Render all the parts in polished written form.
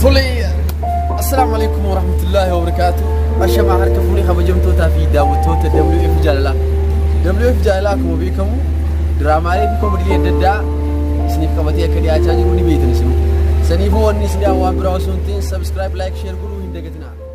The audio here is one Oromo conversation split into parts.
فولي السلام عليكم ورحمة الله وبركاته. أشمع هرك فولي خبجمتو تافي داوتو WF جالا كم بيكم دراما عليكم اللي يددا سنيف كبتي كدي أجاجروني بيتنا سنيفو ونسني أوام براوسونتين سبسكرايب لايك شير قولوا هندقتنا.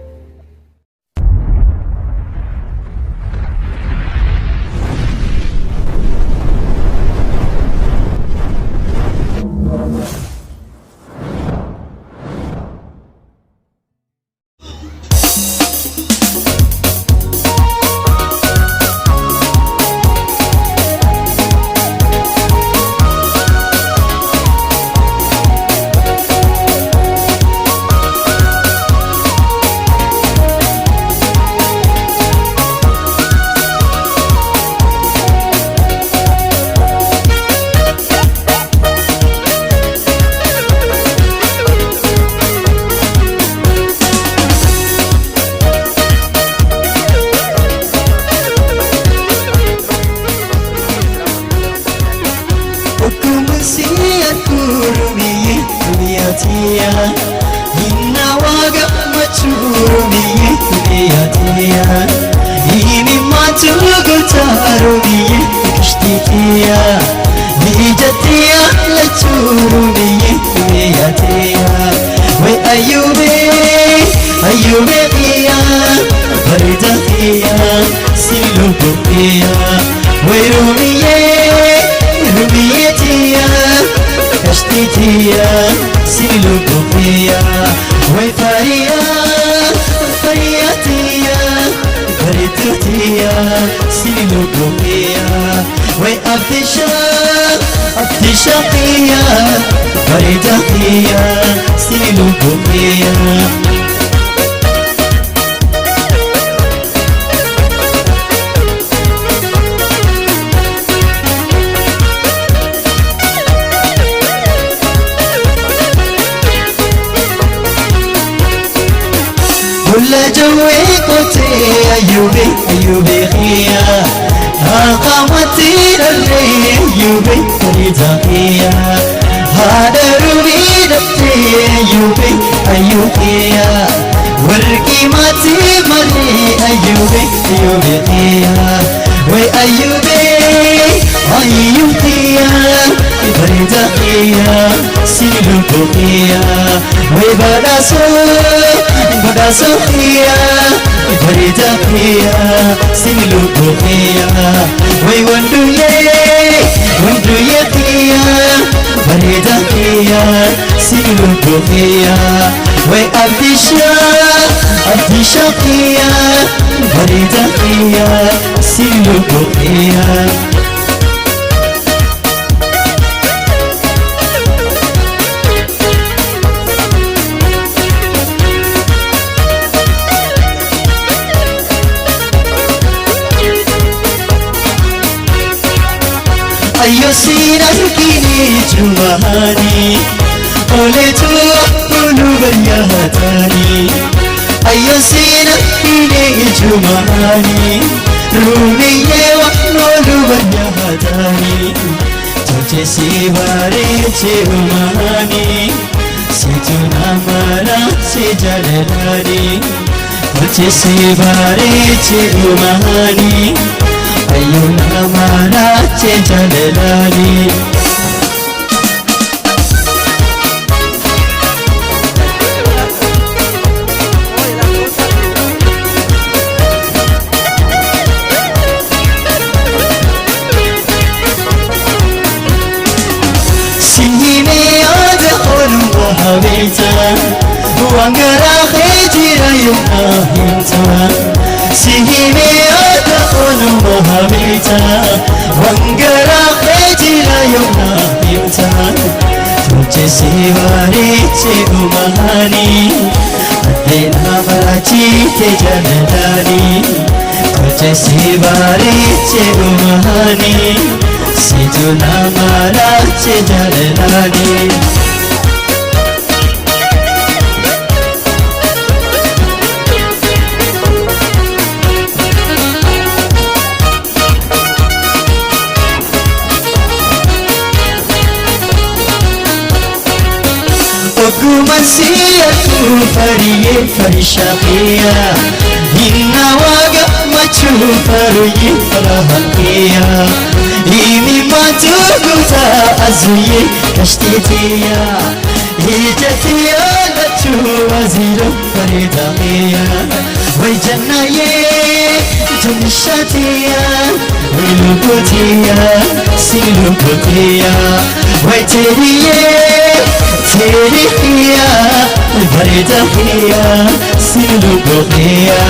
أيوبي خيا قامتي للي أيوبي فريداقيا هذا روبي دفتي أيوبي ورقي ماتي مري أيوبي خيا وي أيوبي فريداقيا سيلوكيا وي بداسو خيا فريداقيا سيلوكيا وي وندويا خيا فريداقيا سيلوكيا وي أبديشا خيا فريداقيا سيلوكيا أيو سيركيني جمهاني أولتو قلوب يهتاني أيو سيركيني جمهاني رومي وقلوب يهتاني توجي سيباري جمهاني سيتنا مرا سيجلالاني توجي سيباري جمهاني أيونا مانا تجلالاني سيني أدخل وحبيتا وانقرا خيجي أيونا هيتا سيني أدخل وحبيتا وانقرا خيجي أيونا هيتا توجي سيواري تيغماني أدينا مراتي تجلالاني توجي سيواري تيغماني سيدنا مراتي تجلالاني Aku masih فريه فرشاقية إنا واقف مجهول فريه فرهقية إيمي ما تقوتا أزويه كشتيتية هيجتيا لتشو وزيرو فريداقية ويجنايه جمشاتية ويلوكوتية سيلوكوتية ويتريه تريحية البريداقية سيلوكوتية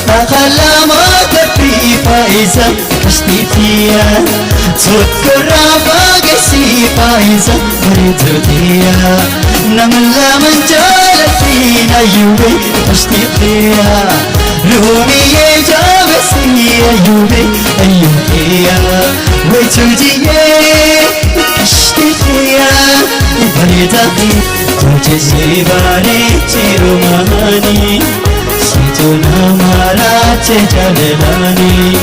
أخلامك في فايزة كشتيتيا تذكر باقسي فايزة بريدوتيا نملا من جالتينا يوبي كشتيتيا رومي جابسي يوبي أيوكيا وتوجيه كشتيتيا بريدوتيا توجي باري تيروماني Situna marache jalelani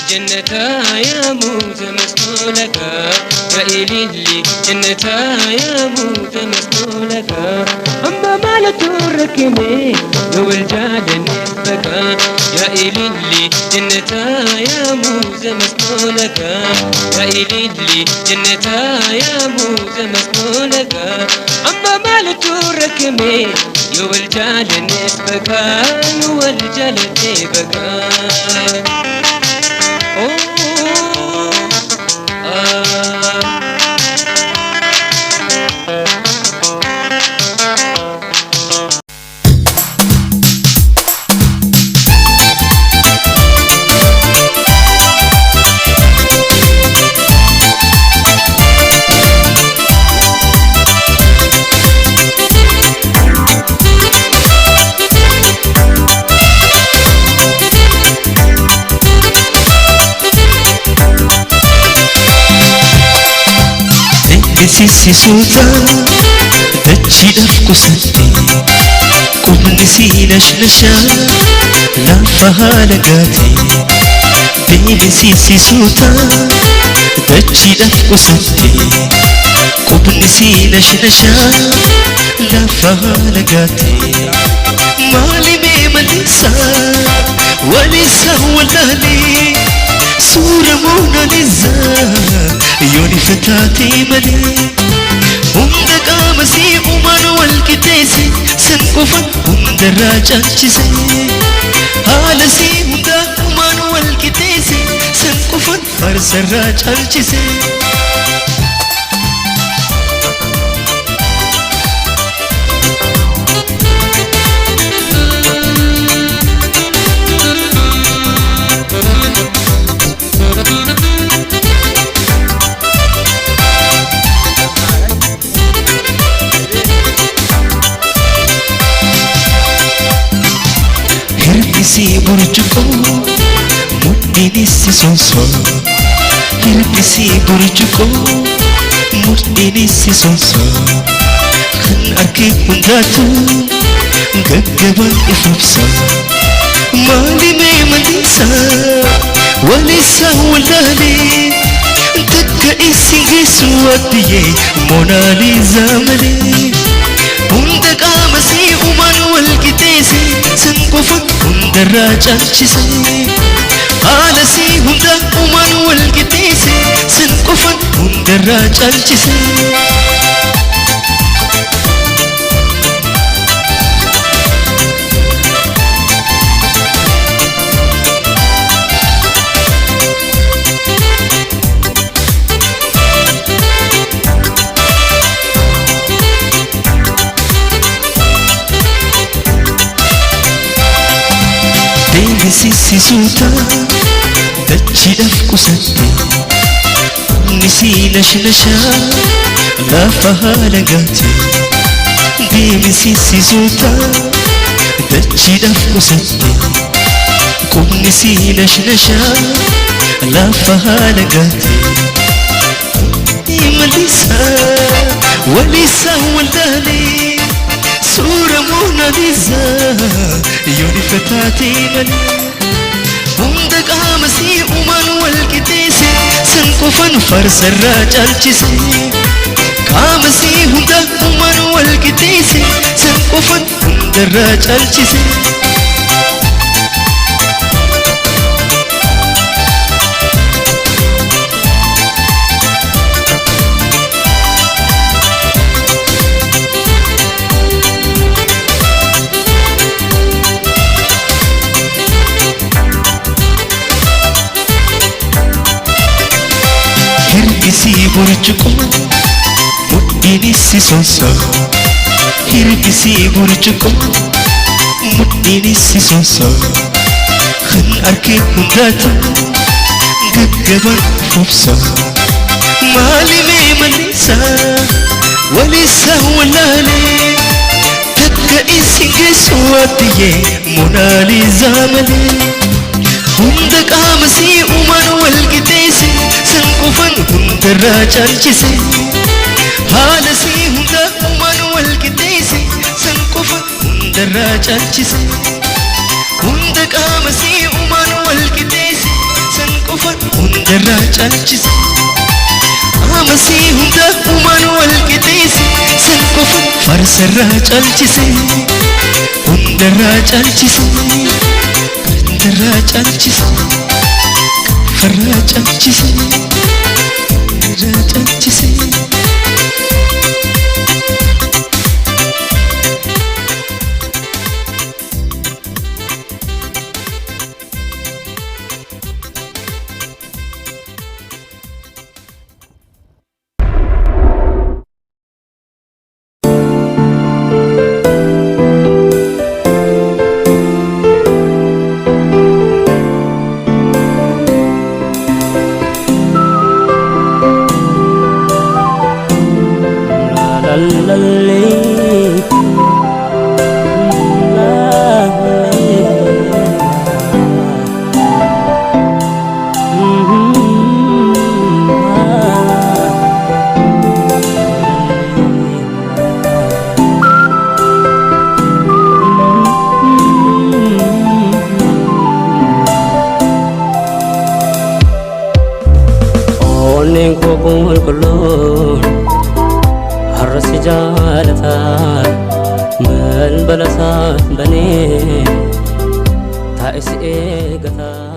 جنتا يا موت مسؤولك يا إلي جنتا يا موت مسؤولك أما ما لا تركني لو الجاد نسبك يا إلي جنتا يا موت مسؤولك يا إلي جنتا يا موت مسؤولك أما ما لا تركني لو الجاد نسبك لو الجاد نسبك Sisuuta dachiidhaaf qusatte qubni sii nashlashaa lafa haala gaate beelisi sisuuta dachiidhaaf qusatte qubni sii nashlashaa lafa haala gaate maali mee malisaa walisaa walaalee suura moonalizaa yooni fataatee malee hunda qaama sii uumaan wal qixxeesse san qofan hundarraa caalchise haala sii hunda uumaan wal qixxeesse san qofan farsarraa caalchise. Si burjuko mudhiinissi sonsoo hirkisii burcuqoo mudhiinissi sonsoo kan arge hundaatu gaggaban ifubsa maalimee maliisa walisa walaalee takka isin geessu addiyee moonaaliizaa malee hunda qaama sii uumaan wal qixeesse san qofa hundarraa caalchise haala sii hunda uumaan wal qixeesse san qofa hundarraa caalchise Sisuuta dachiidhaaf qusatte nisii nashnashaa lafa haala gaate deemisi sisuuta dachiidhaaf qusatte qubnisii nashnashaa lafa haala gaate imalisa walisa waldaalee suura moonaaliizaa yoo ifataatee malee hunda qaama sii uumaan wal qixeesse san qofan farsarraa caalchise qaama sii hunda uumaan wal qixeesse san qofan hundarraa caalchise hirkisii burcuqoo mudhiinissi sonsoo hirkisii burcuqoo mudhiinissi sonsoo kan arge hundaatu gaggaban fufsoo maalimee maliisa walisa walaalee takka isin geessu addiyee moonaaliizaa malee hunda qaama sii uumaan wal qixeesse san qofan hundarraa caalchise haala sii hunda uumaan wal qixeesse san qofan hundarraa caalchise hunda qaama sii uumaan wal qixeesse san qofan hundarraa caalchise qaama sii hunda uumaan wal qixeesse san qofan farsarraa caalchise hundarraa caalchise hundarraa caalchise farraa caalchise hundarraa caalchise من بلسات بني تائس إيقتا